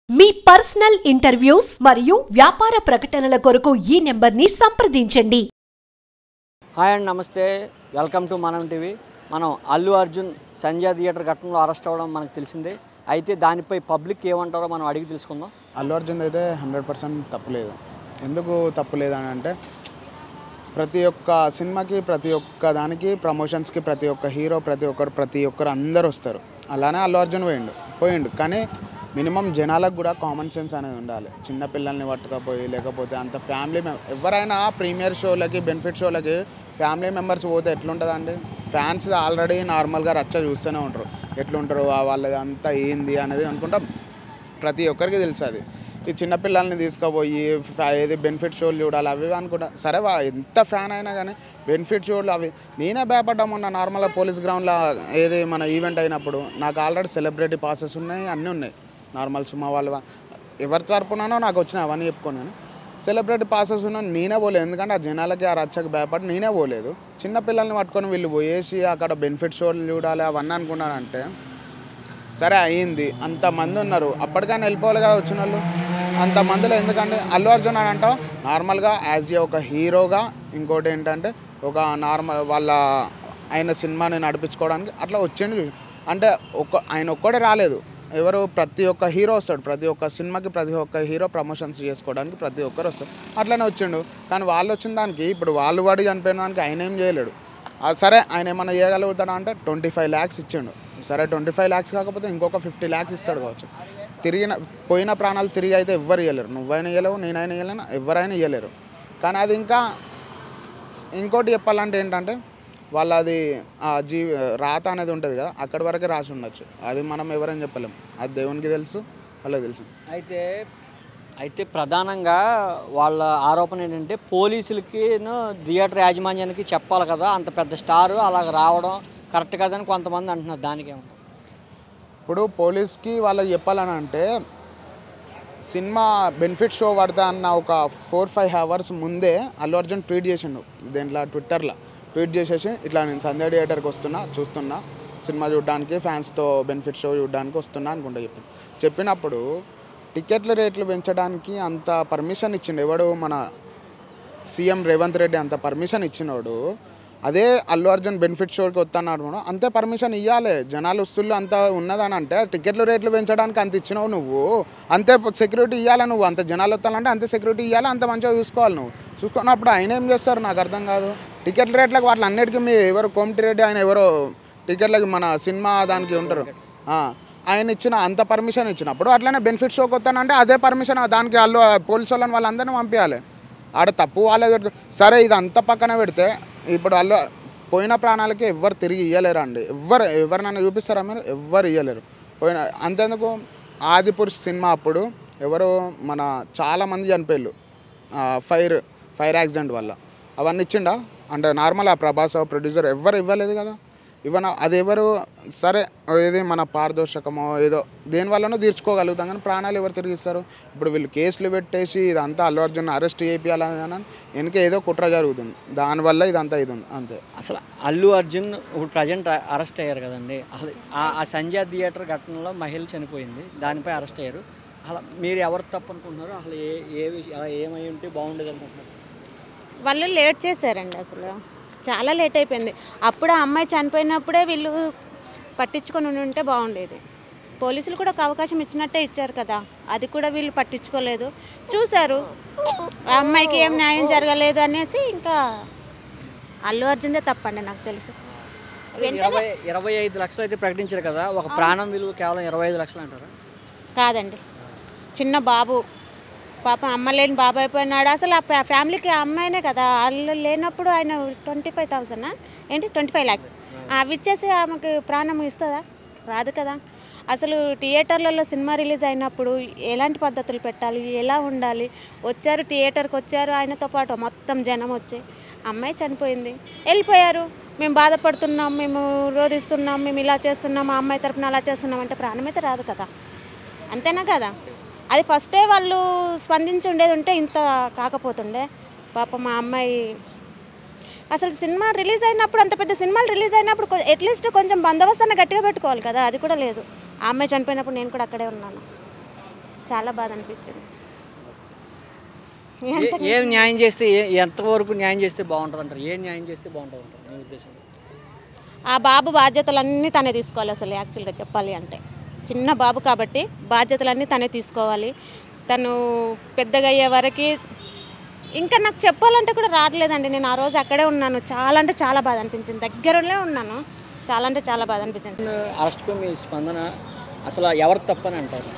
మీ personal interviews మరియు వ్యాపార ప్రకటనల కొరకు ఈ నెంబర్ని సంప్రదించండి. హాయ్ అండ్ నమస్తే, వెల్కమ్ టు మనం టీవీ. మనం అల్లు అర్జున్ సంజయ్ థియేటర్ ఘటనలో అరెస్ట్ అవ్వడం మనకు తెలిసిందే. అయితే దానిపై పబ్లిక్ ఏమంటారో మనం అడిగి తెలుసుకుందాం. అల్లు అర్జున్ అయితే 100% తప్పులేదు. ఎందుకు తప్పులేదని అంటే ప్రతి ఒక్క సినిమాకి ప్రతి ఒక్క దానికి ప్రమోషన్స్కి ప్రతి ఒక్క హీరో ప్రతి ఒక్కరు అందరు వస్తారు. అలానే అల్లు అర్జున్ పోయిండు కానీ మినిమం జనాలకు కూడా కామన్ సెన్స్ అనేది ఉండాలి. చిన్న పిల్లల్ని పట్టుకపోయి లేకపోతే అంత ఫ్యామిలీ ఎవరైనా ప్రీమియర్ షోలకి బెనిఫిట్ షోలకి ఫ్యామిలీ మెంబర్స్ పోతే ఎట్లుంటుందండి? ఫ్యాన్స్ ఆల్రెడీ నార్మల్గా రచ్చ చూస్తూనే ఉంటారు. ఎట్లుంటారు వాళ్ళది అంతా ఏంది అనేది అనుకుంటాం. ప్రతి ఒక్కరికి తెలుసు అది. ఈ చిన్నపిల్లల్ని తీసుకుపోయి ఏది బెనిఫిట్ షోలు చూడాలి అవి అనుకుంటా. సరే ఎంత ఫ్యాన్ అయినా కానీ బెనిఫిట్ షోలు అవి నేనే భయపడ్డా. మొన్న నార్మల్గా పోలీస్ గ్రౌండ్లో ఏది మన ఈవెంట్ అయినప్పుడు నాకు ఆల్రెడీ సెలబ్రిటీ పాసెస్ ఉన్నాయి, అన్నీ ఉన్నాయి. నార్మల్ సుమా వాళ్ళు ఎవరి తరపునానో నాకు వచ్చిన అవన్నీ చెప్పుకున్నాను. సెలబ్రిటీ పాసెస్ ఉన్నాను, నేనే పోలేదు. ఎందుకంటే ఆ జనాలకి ఆ రచ్చకి భయపడి నేనే పోలేదు. చిన్నపిల్లల్ని పట్టుకొని వీళ్ళు పోయేసి అక్కడ బెనిఫిట్ షోలు చూడాలి అవన్నీ అనుకున్నానంటే సరే అయ్యింది. అంతమంది ఉన్నారు, అప్పటికైనా వెళ్ళిపోవాలి కదా వచ్చిన వాళ్ళు. అంతమందిలో ఎందుకంటే అల్లు అర్జున్ అని అంటావు నార్మల్గా యాజ్ ఏ ఒక హీరోగా, ఇంకోటి ఏంటంటే ఒక నార్మల్ ఆయన సినిమాని నడిపించుకోవడానికి అట్లా వచ్చిండు. అంటే ఆయన ఒక్కడే రాలేదు, ఎవరు ప్రతి ఒక్క హీరో వస్తాడు. ప్రతి ఒక్క సినిమాకి ప్రతి ఒక్క హీరో ప్రమోషన్స్ చేసుకోవడానికి ప్రతి ఒక్కరు వస్తారు. అట్లనే వచ్చిండు. కానీ వాళ్ళు వచ్చిన దానికి ఇప్పుడు వాళ్ళు వాడి చనిపోయిన దానికి ఆయన ఏం చేయలేడు. సరే ఆయన ఏమన్నా చేయగలుగుతాడా అంటే 25 lakhs ఇచ్చిండు. సరే 25 lakhs కాకపోతే ఇంకొక 50 lakhs ఇస్తాడు కావచ్చు. పోయిన ప్రాణాలు తిరిగి అయితే ఎవ్వరు ఇవ్వలేరు. నువ్వైనా ఇవ్వలేవు, నేనైనా ఇవ్వలేను, ఎవరైనా ఇవ్వలేరు. కానీ అది ఇంకా ఇంకోటి చెప్పాలంటే ఏంటంటే వాళ్ళది రాత అనేది ఉంటుంది కదా, అక్కడి వరకే రాసి ఉండొచ్చు. అది మనం ఎవరైనా చెప్పలేం. అది దేవునికి తెలుసు, వాళ్ళకి తెలుసు. అయితే ప్రధానంగా వాళ్ళ ఆరోపణ ఏంటంటే పోలీసులకి థియేటర్ యాజమాన్యానికి చెప్పాలి కదా, అంత పెద్ద స్టారు అలాగ రావడం కరెక్ట్ కదని కొంతమంది అంటున్నారు. దానికేమో ఇప్పుడు పోలీస్కి వాళ్ళకి చెప్పాలని అంటే సినిమా బెనిఫిట్ షో పడతా అన్న ఒక 4-5 hours ముందే అల్లు అర్జున్ ట్వీట్ చేసిండు. దేంట్లో ట్విట్టర్లో ట్వీట్ చేసేసి ఇట్లా నేను సంజయ్ థియేటర్కి చూస్తున్నా సినిమా చూడడానికి, ఫ్యాన్స్తో బెనిఫిట్ షో చూడడానికి వస్తున్నా అనుకుంటా చెప్పినప్పుడు టికెట్ల రేట్లు పెంచడానికి అంత పర్మిషన్ ఇచ్చిండు ఎవడు? మన సీఎం రేవంత్ రెడ్డి అంత పర్మిషన్ ఇచ్చినోడు అదే అల్లు అర్జున్ బెనిఫిట్ షోకి వస్తున్నాడు, అంతే పర్మిషన్ ఇవ్వాలి. జనాలు వస్తువులు అంత ఉన్నదని అంటే టికెట్ల రేట్లు పెంచడానికి అంత ఇచ్చినావు నువ్వు, అంతే సెక్యూరిటీ ఇవ్వాలి. నువ్వు అంత జనాలు వస్తానంటే అంతే సెక్యూరిటీ ఇవ్వాలి, అంత మంచిగా చూసుకోవాలి. నువ్వు చూసుకున్నప్పుడు ఆయన ఏం చేస్తారు నాకు అర్థం కాదు. టికెట్ల రేట్లకు వాటి అన్నిటికీ మీ ఎవరు కోమటిరెడ్డి ఆయన ఎవరో టికెట్లకి మన సినిమా దానికి ఉంటారు, ఆయన ఇచ్చిన అంత పర్మిషన్ ఇచ్చినప్పుడు అట్లనే బెనిఫిట్ షోకి వస్తానంటే అదే పర్మిషన్ దానికి వాళ్ళు పోలీసు వాళ్ళని వాళ్ళందరినీ పంపించాలి. ఆడ తప్పు వాళ్ళే పెడితే సరే. ఇది అంతా పక్కన పెడితే ఇప్పుడు వాళ్ళు పోయిన ప్రాణాలకి ఎవ్వరు తిరిగి ఇవ్వలేరు అండి. ఎవరినైనా చూపిస్తారా మీరు? ఎవ్వరు ఇవ్వలేరు. అంతేందుకు ఆదిపురుష్ సినిమా అప్పుడు ఎవరు మన చాలామంది చనిపోయారు ఫైర్ యాక్సిడెంట్ వల్ల. అవన్నీ ఇచ్చిండా అంటే నార్మల్ ఆ ప్రభాస్ ప్రొడ్యూసర్ ఎవ్వరు ఇవ్వలేదు కదా. అది ఎవరు సరే ఏది మన పారదర్శకమో ఏదో దేనివల్లనో తీర్చుకోగలుగుతాం, కానీ ప్రాణాలు ఎవరు తిరిగిస్తారు? ఇప్పుడు వీళ్ళు కేసులు పెట్టేసి ఇదంతా అల్లు అర్జున్ అరెస్ట్ చేయాలని వెనక ఏదో కుట్ర జరుగుతుంది, దానివల్ల ఇదంతా ఇది ఉంది అంతే. అసలు అల్లు అర్జున్ ఇప్పుడు ప్రజెంట్ అరెస్ట్ అయ్యారు కదండి. అసలు ఆ సంజయ్ థియేటర్ ఘటనలో మహిళ చనిపోయింది, దానిపై అరెస్ట్ అయ్యారు. అసలు మీరు ఎవరు తప్పు అనుకుంటున్నారు? అసలు ఏమై ఉంటే బాగుండేది అనుకుంటున్నారు? వాళ్ళు లేట్ చేశారండి, అసలు చాలా లేట్ అయిపోయింది. అప్పుడు ఆ అమ్మాయి చనిపోయినప్పుడే వీళ్ళు పట్టించుకొని ఉంటే బాగుండేది. పోలీసులు కూడా ఒక అవకాశం ఇచ్చినట్టే ఇచ్చారు కదా, అది కూడా వీళ్ళు పట్టించుకోలేదు. చూశారు ఆ అమ్మాయికి ఏం న్యాయం జరగలేదు అనేసి ఇంకా అల్లు అర్జున్దే తప్పండి నాకు తెలుసు. 25 లక్షలు అయితే ప్రకటించారు కదా, ఒక ప్రాణం విలువ కేవలం 25 లక్షలు అంటారా? కాదండి, చిన్న బాబు పాపం అమ్మ లేని బాబు అయిపోయినాడు. అసలు ఆ ఫ్యామిలీకి ఆ అమ్మాయినే కదా, వాళ్ళు లేనప్పుడు ఆయన 25,000 ఏంటి 25 lakhs అవి ఇచ్చేసి ఆమెకి ప్రాణం ఇస్తుందా? రాదు కదా. అసలు థియేటర్లలో సినిమా రిలీజ్ అయినప్పుడు ఎలాంటి పద్ధతులు పెట్టాలి, ఎలా ఉండాలి? వచ్చారు థియేటర్కి వచ్చారు, ఆయనతో పాటు మొత్తం జనం వచ్చి అమ్మాయి చనిపోయింది, వెళ్ళిపోయారు. మేము బాధపడుతున్నాం, మేము రోధిస్తున్నాం, మేము ఇలా చేస్తున్నాం, ఆ అమ్మాయి తరపున అలా చేస్తున్నాం అంటే ప్రాణం అయితే రాదు కదా, అంతేనా కదా? అది ఫస్టే వాళ్ళు స్పందించి ఉండేది ఉంటే ఇంత కాకపోతుండే. పాపం మా అమ్మాయి అసలు సినిమా రిలీజ్ అయినప్పుడు, అంత పెద్ద సినిమాలు రిలీజ్ అయినప్పుడు అట్లీస్ట్ కొంచెం బందోబస్తు గట్టిగా పెట్టుకోవాలి కదా, అది కూడా లేదు. ఆ అమ్మాయి చనిపోయినప్పుడు నేను కూడా అక్కడే ఉన్నాను. చాలా బాధ అనిపించింది. ఏం న్యాయం చేస్తే ఎంతవరకు న్యాయం చేస్తే బాగుంటుంది అంటారు? ఏం న్యాయం చేస్తే బాగుంటుంది అంటారు మీ ఉద్దేశం? ఆ బాబు బాధ్యతలన్నీ తనే తీసుకోవాలి. అసలు యాక్చువల్గా చెప్పాలి అంటే చిన్న బాబు కాబట్టి బాధ్యతలన్నీ తనే తీసుకోవాలి. తను పెద్దగా అయ్యే వరకు ఇంకా నాకు చెప్పాలంటే కూడా రావట్లేదండి. నేను ఆ రోజు అక్కడే ఉన్నాను. చాలా అంటే చాలా బాధ అనిపించింది. దగ్గరలో ఉన్నాను. చాలా అంటే చాలా బాధ అనిపించింది. అరెస్ట్పై మీ స్పందన, అసలు ఎవరు తప్పని అంటారు?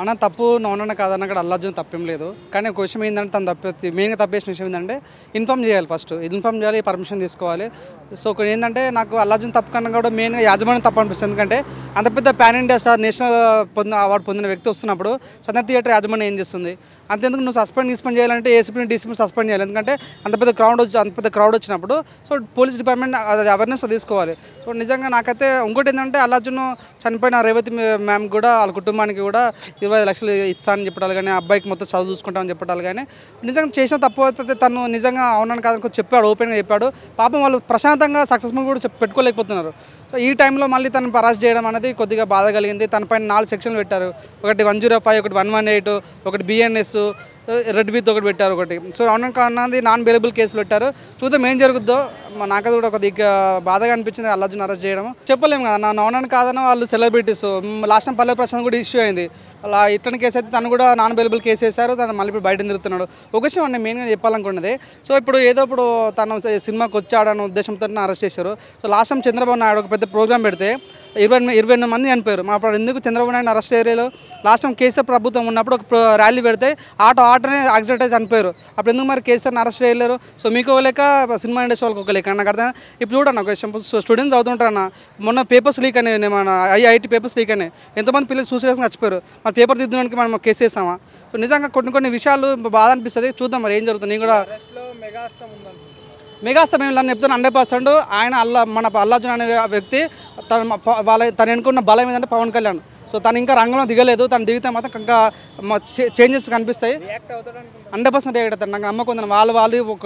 అన్న తప్పు నోనన్న కాదన్న అక్కడ అల్లు అర్జున్ తప్పేం లేదు. కానీ ఒక విషయం ఏంటంటే తను మెయిన్గా తప్పేసిన విషయం ఏంటంటే ఇన్ఫామ్ చేయాలి. ఫస్ట్ ఇన్ఫామ్ చేయాలి, పర్మిషన్ తీసుకోవాలి. సో ఏంటంటే నాకు అల్లు అర్జున్ తప్పు కన్నా కూడా మెయిన్గా యాజమాన్యం తప్పు అనిపిస్తుంది. ఎందుకంటే అంత పెద్ద pan India star, national award పొందిన వ్యక్తి వస్తున్నప్పుడు సంధ్య థియేటర్ యాజమాన్యం ఏం చేస్తుంది? అంతేందుకు నువ్వు సస్పెండ్ చేయాలంటే ఏసీపీని డీసీపీని సస్పెండ్ చేయాలి. ఎందుకంటే అంత పెద్ద క్రౌడ్ వచ్చినప్పుడు సో పోలీస్ డిపార్ట్మెంట్ అది అవేర్నెస్ తీసుకోవాలి. సో నిజంగా నాకైతే ఇంకోటి ఏంటంటే అల్లు అర్జున్ చనిపోయిన రేవతి మ్యామ్ కూడా వాళ్ళ కుటుంబానికి కూడా 25 లక్షలు ఇస్తానని చెప్పడాలు కానీ, అబ్బాయికి మొత్తం చదువు చూసుకుంటామని చెప్పడాలు కానీ, నిజంగా చేసిన తప్పు అయితే తను నిజంగా అవునని కాదని చెప్పాడు, ఓపెన్గా చెప్పాడు. పాపం వాళ్ళు ప్రశాంతంగా సక్సెస్ఫుల్ కూడా పెట్టుకోలేకపోతున్నారు. సో ఈ టైంలో మళ్ళీ తను అరెస్ట్ చేయడం అనేది కొద్దిగా బాధ కలిగింది. తన పైన 4 సెక్షన్లు పెట్టారు. ఒకటి 105, ఒకటి 118, ఒకటి BNS, రెడ్ విత్ ఒకటి పెట్టారు ఒకటి. సో అవునని కాన్నది నాన్ బెయిలబుల్ కేసులు పెట్టారు. చూద్దాం ఏం జరుగుద్దో. నాకది కూడా కొద్దిగా బాధగా అనిపించింది అల్లు అర్జున్ అరెస్ట్ చేయడం. చెప్పలేము కదా, నా అవునని కాదన్న వాళ్ళు సెలబ్రిటీస్. లాస్ట్ టైం పల్లె ప్రశాంత్ కూడా ఇష్యూ అయింది. అలా ఇతని కేసు అయితే తను కూడా నాన్ బెయిలబుల్ కేసు వేశారు. తను మళ్ళీ ఇప్పుడు బయట తిరుగుతున్నాడు. ఒక విషయం నేను మెయిన్గా చెప్పాలనుకున్నది, సో ఇప్పుడు తను సినిమాకి వచ్చాడన్న ఉద్దేశంతో అరెస్ట్ చేశారు. So last time Chandrababu Naidu ఒక పెద్ద ప్రోగ్రామ్ పెడితే 28 మంది చనిపోయారు. మా అప్పుడు ఎందుకు చంద్రబాబు నాయుడు అరెస్ట్ చేయలేదు? లాస్ట్ టైం కేసీఆర్ ప్రభుత్వం ఉన్నప్పుడు ఒక ర్యాలీ పెడితే ఆటోనే యాక్సిడెంట్ అయితే చనిపోయారు. అప్పుడు ఎందుకు మరి కేసీఆర్ని అరెస్ట్ చేయలేరు? సో మీకు ఒక లేక సినిమా ఇండస్ట్రీ వాళ్ళకి ఒక లేక నాకు అర్థం. ఇప్పుడు చూడన్న ఒక విషయం, స్టూడెంట్స్ అవుతుంటారన్న, మొన్న పేపర్స్ లీక్ అని మన IIT పేపర్స్ లీక్ అని ఎంతమంది పిల్లలు సూసైడ్ చచ్చిపోయారు. మరి పేపర్ దిద్దడానికి మనం కేసు వేసామా? సో నిజంగా కొన్ని విషయాలు బాధ అనిపిస్తుంది. చూద్దాం మరి ఏం జరుగుతుంది. నేను కూడా మెగాస్తం ఏం లేదని చెప్తాను 100%. ఆయన మన అల్లు అర్జున్ అనే వ్యక్తి తను ఎన్నుకున్న బలం ఏంటంటే పవన్ కళ్యాణ్. సో తను ఇంకా రంగంలో దిగలేదు. తను దిగితే మాత్రం ఇంకా చేంజెస్ కనిపిస్తాయి. 100% రియాక్ట్ అవుతారు. నాకు నమ్మకం ఉందని. వాళ్ళు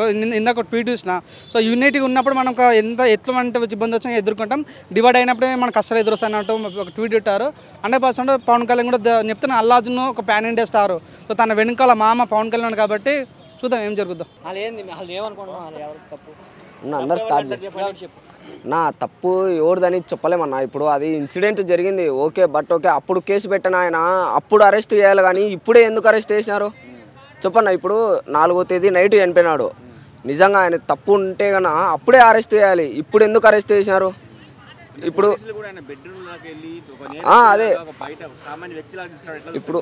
ఇందాక ట్వీట్ చూసిన. సో యూనిటీగా ఉన్నప్పుడు మనం ఎట్లాంటి ఇబ్బంది వచ్చినా ఎదుర్కొంటాం. డివైడ్ అయినప్పుడే మన కష్టాలు ఎదురొస్తాయి అన్నట్టు ఒక ట్వీట్ పెట్టారు. 100% పవన్ కళ్యాణ్ కూడా చెప్తున్నా అల్లు అర్జున్ ఒక పాన్ ఇండియా స్టార్. సో తన వెనుకాల మామ పవన్ కళ్యాణ్ కాబట్టి చూద్దాం ఏం జరుగుద్దాం. వాళ్ళు ఏమనుకుంటున్నారు? ఎవరు తప్పు? అందరు స్టార్ట్ చెప్పు. నా తప్పు ఎవరిదని చెప్పలేమన్నా. ఇప్పుడు అది ఇన్సిడెంట్ జరిగింది ఓకే, బట్ ఓకే అప్పుడు కేసు పెట్టిన ఆయన అప్పుడు అరెస్ట్ చేయాలి. కానీ ఇప్పుడే ఎందుకు అరెస్ట్ చేసినారు చెప్పన్నా? ఇప్పుడు 4వ తేదీ నైట్ చనిపోయినాడు. నిజంగా ఆయన తప్పు ఉంటే కన్నా అప్పుడే అరెస్ట్ చేయాలి. ఇప్పుడు ఎందుకు అరెస్ట్ చేసినారు? ఇప్పుడు అదే ఇప్పుడు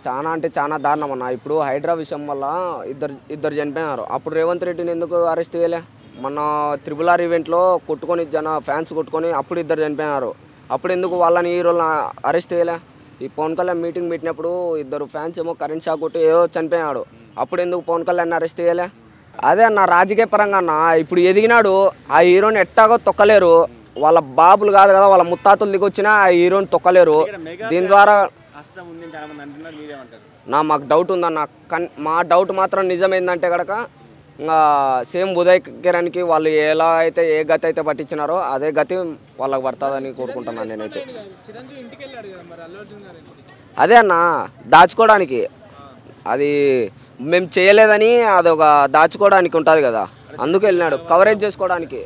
చాలా అంటే చాలా దారుణం అన్న. ఇప్పుడు హైడ్రా విషయం వల్ల ఇద్దరు చనిపోయినారు. అప్పుడు రేవంత్ రెడ్డిని ఎందుకు అరెస్ట్ చేయలే? మన RRR ఈవెంట్లో కొట్టుకొని ఫ్యాన్స్ కొట్టుకొని అప్పుడు ఇద్దరు చనిపోయినారు. అప్పుడు ఎందుకు వాళ్ళని హీరోలను అరెస్ట్ చేయలే? ఈ పవన్ కళ్యాణ్ మీటింగ్ పెట్టినప్పుడు ఇద్దరు ఫ్యాన్స్ ఏమో కరెంట్ షాక్ కొట్టి ఏదో చనిపోయినాడు. అప్పుడు ఎందుకు పవన్ కళ్యాణ్ అరెస్ట్ చేయలే? అదే అన్న రాజకీయ పరంగా అన్న. ఇప్పుడు ఎదిగినాడు, ఆ హీరోని ఎట్టాగో తొక్కలేరు. వాళ్ళ బాబులు కాదు కదా, వాళ్ళ ముత్తాతలు దిగొచ్చినా ఆ హీరోని తొక్కలేరు. దీని ద్వారా మాకు డౌట్ ఉందన్న. మా డౌట్ మాత్రం నిజమేందంటే కనుక ఇంకా సేమ్ ఉదయ్ కిరణ్కి వాళ్ళు ఎలా అయితే ఏ గతి అయితే పట్టించినారో అదే గతి వాళ్ళకి పడుతుందని కోరుకుంటున్నాను నేనైతే. అదే అన్న దాచుకోవడానికి, అది మేము చేయలేదని అదొక దాచుకోవడానికి ఉంటుంది కదా, అందుకు వెళ్ళినాడు కవరేజ్ చేసుకోవడానికి.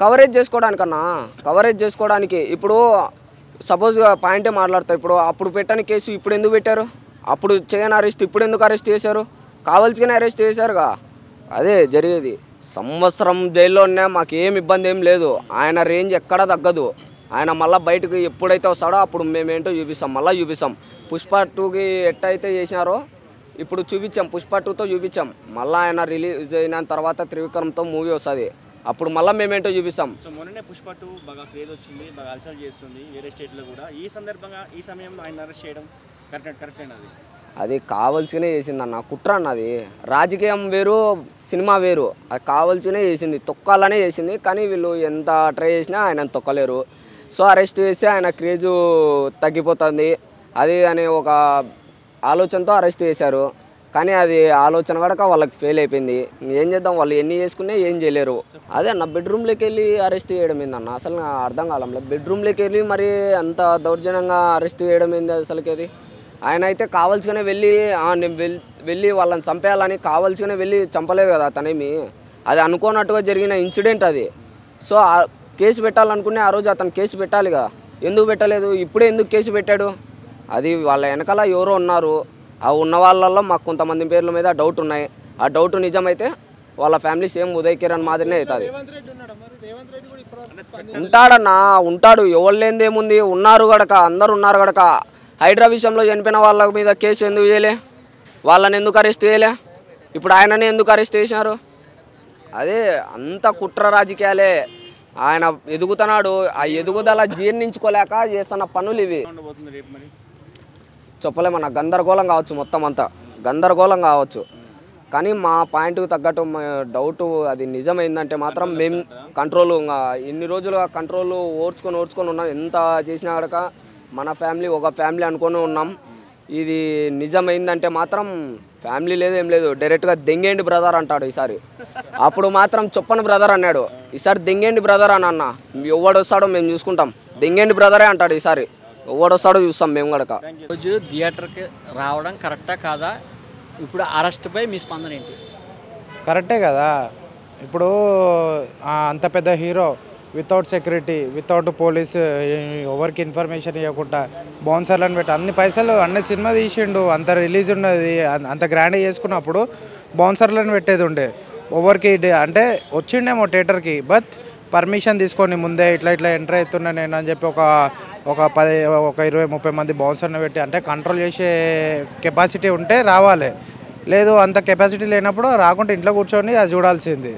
కవరేజ్ చేసుకోవడానికి ఇప్పుడు సపోజ్ పాయింటే మాట్లాడతారు. ఇప్పుడు అప్పుడు పెట్టని కేసు ఇప్పుడు ఎందుకు పెట్టారు? అప్పుడు చేయని అరెస్ట్ ఇప్పుడు ఎందుకు అరెస్ట్ చేశారు? కావాల్సిగానే అరెస్ట్ చేశారుగా. అదే జరిగేది. సంవత్సరం జైల్లో ఉన్నా మాకు ఏం ఇబ్బంది ఏం లేదు. ఆయన రేంజ్ ఎక్కడా తగ్గదు. ఆయన మళ్ళీ బయటకు ఎప్పుడైతే వస్తాడో అప్పుడు మేమేంటో చూపిస్తాం, మళ్ళీ చూపిస్తాం. పుష్ప 2కి ఎట్టయితే చేసినారో ఇప్పుడు చూపించాం, పుష్ప 2తో చూపించాం. మళ్ళీ ఆయన రిలీజ్ అయిన తర్వాత త్రివిక్రమ్తో మూవీ వస్తుంది, అప్పుడు మళ్ళీ మేమేంటో చూపిస్తాం. సో మొన్ననే పుష్ప 2 బాగా క్రేజ్ వచ్చింది, బాగా అల్చల్ చేస్తుంది వేరే స్టేట్లో కూడా. ఈ సందర్భంగా ఈ సమయంలో ఆయన అరెస్ట్ చేయడం కరెక్ట్ అది అది కావాల్సినే చేసింది అన్న. కుట్ర అన్నది. రాజకీయం వేరు, సినిమా వేరు. అది కావాల్సినే చేసింది, తొక్కాలనే చేసింది. కానీ వీళ్ళు ఎంత ట్రై చేసినా ఆయన తొక్కలేరు. సో అరెస్ట్ చేసి ఆయన క్రేజు తగ్గిపోతుంది అది అనే ఒక ఆలోచనతో అరెస్ట్ చేశారు. కానీ అది ఆలోచన కనుక వాళ్ళకి ఫెయిల్ అయిపోయింది. ఏం చేద్దాం, వాళ్ళు ఎన్ని చేసుకున్నా ఏం చేయలేరు. అదే అన్న బెడ్రూమ్లోకి వెళ్ళి అరెస్ట్ చేయడం ఏందన్న, అసలు నాకు అర్థం కాలంలో. బెడ్రూమ్లోకి వెళ్ళి మరి అంత దౌర్జన్యంగా అరెస్ట్ చేయడం ఏంది అసలుకి? అది ఆయన అయితే కావాల్సిగానే నేను వెళ్ళి వాళ్ళని చంపేయాలని కావాల్సిగానే వెళ్ళి చంపలేదు కదా అతనేమి. అది అనుకోనట్టుగా జరిగిన ఇన్సిడెంట్ అది. సో కేసు పెట్టాలనుకునే ఆ రోజు అతను కేసు పెట్టాలిగా, ఎందుకు పెట్టలేదు? ఇప్పుడే ఎందుకు కేసు పెట్టాడు? అది వాళ్ళ వెనకాల ఎవరో ఉన్నారు. ఆ ఉన్న వాళ్ళల్లో మాకు కొంతమంది పేర్ల మీద డౌట్ ఉన్నాయి. ఆ డౌట్ నిజమైతే వాళ్ళ ఫ్యామిలీ సేమ్ ఉదయ్ కిరణ్ మాదిరినే అవుతుంది. ఉంటాడన్నా, ఉంటాడు. ఎవరు లేనిది ఏముంది, ఉన్నారు గడక, అందరు ఉన్నారు గడక. హైడ్రా విషయంలో చనిపోయిన వాళ్ళ మీద కేసు ఎందుకు చేయలే? వాళ్ళని ఎందుకు అరెస్ట్ చేయలే? ఇప్పుడు ఆయనని ఎందుకు అరెస్ట్ చేశారు? అదే అంత కుట్ర రాజకీయాలే. ఆయన ఎదుగుతున్నాడు, ఆ ఎదుగుదల జీర్ణించుకోలేక చేస్తున్న పనులు ఇవి. చెప్పలేమన్నా, గందరగోళం కావచ్చు, మొత్తం అంతా గందరగోళం కావచ్చు. కానీ మా పాయింట్కి తగ్గట్టు డౌట్ అది నిజమైందంటే మాత్రం మేము కంట్రోల్ ఇన్ని రోజులుగా కంట్రోల్ ఓర్చుకొని ఉన్నాం. ఎంత చేసినా కనుక మన ఫ్యామిలీ ఒక ఫ్యామిలీ అనుకొని ఉన్నాం. ఇది నిజమైందంటే మాత్రం ఫ్యామిలీ లేదు, ఏం లేదు. డైరెక్ట్గా దెంగేండి బ్రదర్ అంటాడు ఈసారి. అప్పుడు మాత్రం చొప్పని బ్రదర్ అన్నాడు, ఈసారి దెంగేండి బ్రదర్ అని అన్న. ఎవడు వస్తాడో మేము చూసుకుంటాం, దెంగేండి బ్రదరే అంటాడు ఈసారి. ఎవడు వస్తాడో చూస్తాం మేము కనుక. రోజు థియేటర్కి రావడం కరెక్టా కాదా? ఇప్పుడు అరెస్ట్పై మీ స్పందన ఏంటి? కరెక్టే కదా. ఇప్పుడు అంత పెద్ద hero without security, without police, ఎవరికి ఇన్ఫర్మేషన్ ఇవ్వకుండా బౌన్సర్లను పెట్టి అన్ని పైసలు అన్ని సినిమా తీసిండు, అంత రిలీజ్ ఉన్నది, అంత గ్రాండ్గా చేసుకున్నప్పుడు బౌన్సర్లను పెట్టేది ఉండే. ఎవరికి అంటే వచ్చిండేమో థియేటర్కి, బట్ పర్మిషన్ తీసుకొని ముందే ఇట్లా ఎంటర్ అవుతున్నా నేను అని చెప్పి ఒక 20-30 మంది బౌన్సర్ని పెట్టి అంటే కంట్రోల్ చేసే కెపాసిటీ ఉంటే రావాలి. లేదు అంత కెపాసిటీ లేనప్పుడు రాకుండా ఇంట్లో కూర్చొని అది చూడాల్సింది.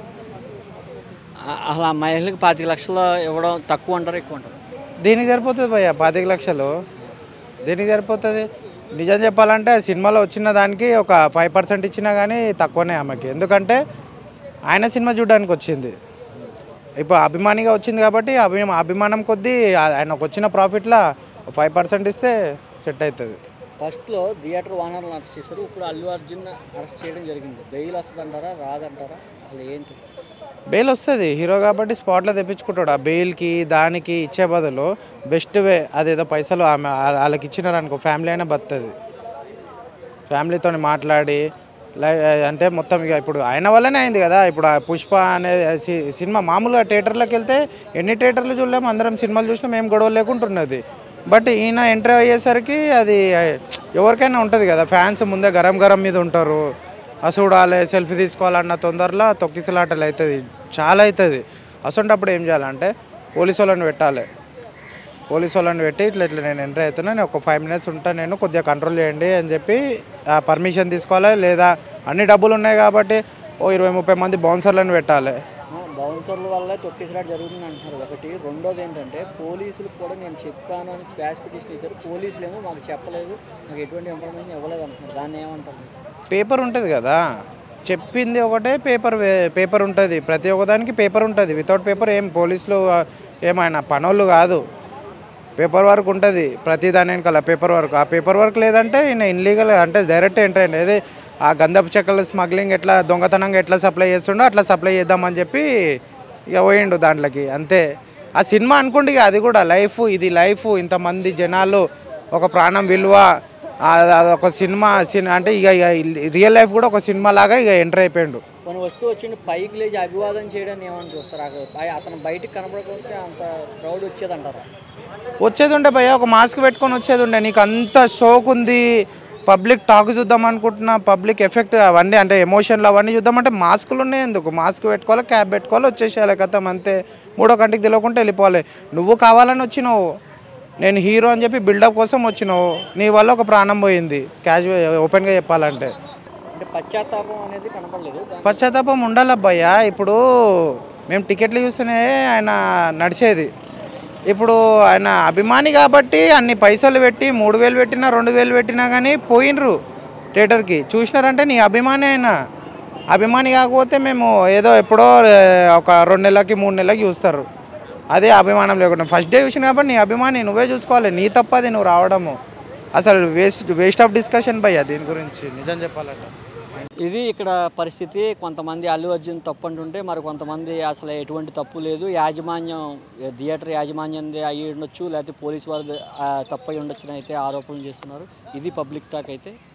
అసలు ఆ మహిళకి 25 లక్షలు ఇవ్వడం తక్కువ అంటారు, ఎక్కువ అంటారు? దీనికి సరిపోతుంది భయ్య 25 లక్షలు, దీనికి సరిపోతుంది. నిజం చెప్పాలంటే సినిమాలో వచ్చిన దానికి ఒక 5% ఇచ్చినా కానీ తక్కువనే ఆమెకి. ఎందుకంటే ఆయన సినిమా చూడడానికి వచ్చింది, ఇప్పుడు అభిమానిగా వచ్చింది కాబట్టి అభిమానం కొద్దీ ఆయనకు వచ్చిన ప్రాఫిట్లో 5% ఇస్తే సెట్ అవుతుంది. ఫస్ట్లో థియేటర్ ఓనర్లు అరెస్ట్ చేశారు, ఇప్పుడు అల్లు అర్జున్ అరెస్ట్ చేయడం జరిగింది. బెయిల్ వస్తుందంటారా, రాదంటారా? అసలు ఏంటి? బెయిల్ వస్తుంది, హీరో కాబట్టి స్పాట్లో తెప్పించుకుంటాడు. ఆ బెయిల్కి దానికి ఇచ్చే బదులు బెస్ట్ వే అదేదో పైసలు వాళ్ళకి ఇచ్చినారనుకో ఫ్యామిలీ అయినా బతుంది. ఫ్యామిలీతో మాట్లాడి అంటే మొత్తం ఇక ఇప్పుడు ఆయన వల్లనే అయింది కదా. ఇప్పుడు ఆ పుష్ప అనే సినిమా మామూలుగా థియేటర్లోకి వెళ్తే ఎన్ని థియేటర్లు చూడలేము, అందరం సినిమాలు చూసినాం, ఏం గొడవ లేకుంటున్నది. బట్ ఈయన ఎంట్రీ అయ్యేసరికి అది ఎవరికైనా ఉంటుంది కదా, ఫ్యాన్స్ ముందే గరం మీద ఉంటారు, చూడాలి సెల్ఫీ తీసుకోవాలన్న తొందరలో తొక్కిసలాటలు అవుతుంది, చాలా అవుతుంది. అసొంటప్పుడు ఏం చేయాలంటే పోలీసు వాళ్ళని పెట్టాలి. పోలీసు వాళ్ళని పెట్టి ఇట్లా నేను ఎంట్రీ అవుతున్నా, నేను ఒక 5 minutes ఉంటాను, నేను కొద్దిగా కంట్రోల్ చేయండి అని చెప్పి పర్మిషన్ తీసుకోవాలి. లేదా అన్ని డబ్బులు ఉన్నాయి కాబట్టి 20-30 మంది బౌన్సర్లను పెట్టాలి. బౌన్సర్ల వల్ల తొక్కిసలాట జరుగుతుంది అంటున్నారు ఒకటి. రెండోది ఏంటంటే పోలీసులు కూడా నేను చెప్పాను అని స్క్వాష్ పిటిషన్ ఇచ్చారు, పోలీసులు ఏమో మాకు చెప్పలేదు, నాకు ఎటువంటి ఇన్ఫర్మేషన్ ఇవ్వలేదు అంటున్నారు. దాన్ని ఏమంటారు? పేపర్ ఉంటుంది కదా, చెప్పింది ఒకటే, పేపర్ ఉంటుంది, ప్రతి ఒక్కదానికి పేపర్ ఉంటుంది. వితౌట్ పేపర్ ఏం పోలీసులు ఏమైనా పనోళ్ళు కాదు, పేపర్ వర్క్ ఉంటుంది ప్రతి దాని వెనకాల పేపర్ వర్క్. ఆ పేపర్ వర్క్ లేదంటే ఈయన ఇన్లీగల్ అంటే డైరెక్ట్ ఎంటర్ అయ్యింది. అదే ఆ గంధపు చెక్కల స్మగ్లింగ్ ఎట్లా దొంగతనంగా ఎట్లా సప్లై చేస్తుండో అట్లా సప్లై చేద్దామని చెప్పి ఇక పోయిండు దాంట్లోకి, అంతే. ఆ సినిమా అనుకోండి, ఇక అది కూడా లైఫ్, ఇది లైఫ్, ఇంతమంది జనాలు, ఒక ప్రాణం విలువ, అదొక సినిమా అంటే ఇక రియల్ లైఫ్ కూడా ఒక సినిమా లాగా ఇక ఎంటర్ అయిపోయిండు. కొన్ని వస్తువు వచ్చిండు పైకి లేచి అభివాదం చేయడాన్ని ఏమని చూస్తారు? అతను బయటకు కనబడకపోతే అంత క్రౌడ్ వచ్చేదంటారా? వచ్చేది ఉండే భయ్య, ఒక మాస్క్ పెట్టుకొని వచ్చేది ఉండే. నీకు అంత షోక్ ఉంది, పబ్లిక్ టాక్ చూద్దాం అనుకుంటున్నా, పబ్లిక్ ఎఫెక్ట్ అవన్నీ అంటే ఎమోషన్లు అవన్నీ చూద్దామంటే మాస్కులు ఉన్నాయి. ఎందుకు మాస్క్ పెట్టుకోవాలి, క్యాప్ పెట్టుకోవాలి, వచ్చేసేయాలి కథం, అంతే. 3వ కంటికి తెలియకుండా వెళ్ళిపోవాలి. నువ్వు కావాలని వచ్చినావు, నేను హీరో అని చెప్పి బిల్డప్ కోసం వచ్చినావు, నీ వల్ల ఒక ప్రాణం పోయింది. క్యాజువల్ ఓపెన్గా చెప్పాలంటే పశ్చాత్తాపం అనేది కనపడలేదు. పశ్చాత్తాపం ఉండాలి భయ్య. ఇప్పుడు మేము టికెట్లు చూస్తేనే ఆయన నడిచేది. ఇప్పుడు ఆయన అభిమాని కాబట్టి అన్ని పైసలు పెట్టి 3000 పెట్టినా 2000 పెట్టినా కానీ పోయినరు థియేటర్కి. చూసినారంటే నీ అభిమాని అయినా. అభిమాని కాకపోతే మేము ఏదో ఎప్పుడో ఒక 2 నెలలకి 3 నెలలకి చూస్తారు. అదే అభిమానం లేకుండా ఫస్ట్ డే చూసిన కాబట్టి నీ అభిమాని నువ్వే చూసుకోవాలి. నీ తప్పది నువ్వు రావడము. అసలు వేస్ట్ ఆఫ్ డిస్కషన్ భయ్యా దీని గురించి నిజం చెప్పాలంటే. ఇది ఇక్కడ పరిస్థితి. కొంతమంది అల్లు అర్జున్ తప్పు అంటుంటే మరి కొంతమంది అసలు ఎటువంటి తప్పు లేదు, యాజమాన్యం థియేటర్ యాజమాన్యంది అయ్యి ఉండొచ్చు, లేకపోతే పోలీసు వారు తప్పు అయి ఉండొచ్చు అని అయితే ఆరోపణలు చేస్తున్నారు. ఇది పబ్లిక్ టాక్ అయితే.